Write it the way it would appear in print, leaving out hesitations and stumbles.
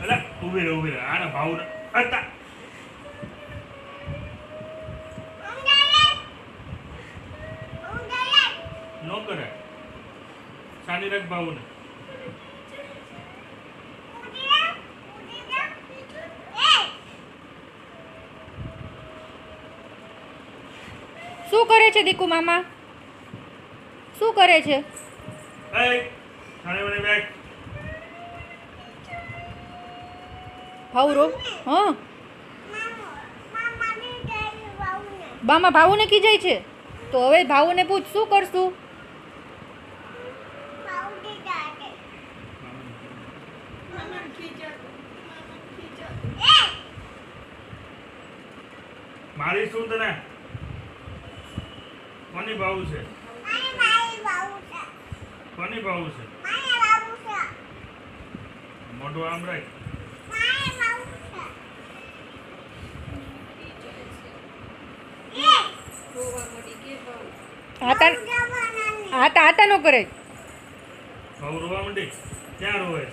અલા ઊભી રહે આને ભાવ હતા નો કરે સાની રાખ ભાવને શું કરે છે દીકુ મામા? શું કરે છે? એ સાને મને બેઠ ભાવ રો હા બામા ભાવુને કી જાય છે તો હવે ભાવુને પૂછ શું કરશું? મારી શું તને કોની ભાવ છે? કોની ભાવ છે? મોટું આમ રાખ આતા નો કરે ભાવ રોવા માંડી ક્યાં રોવે?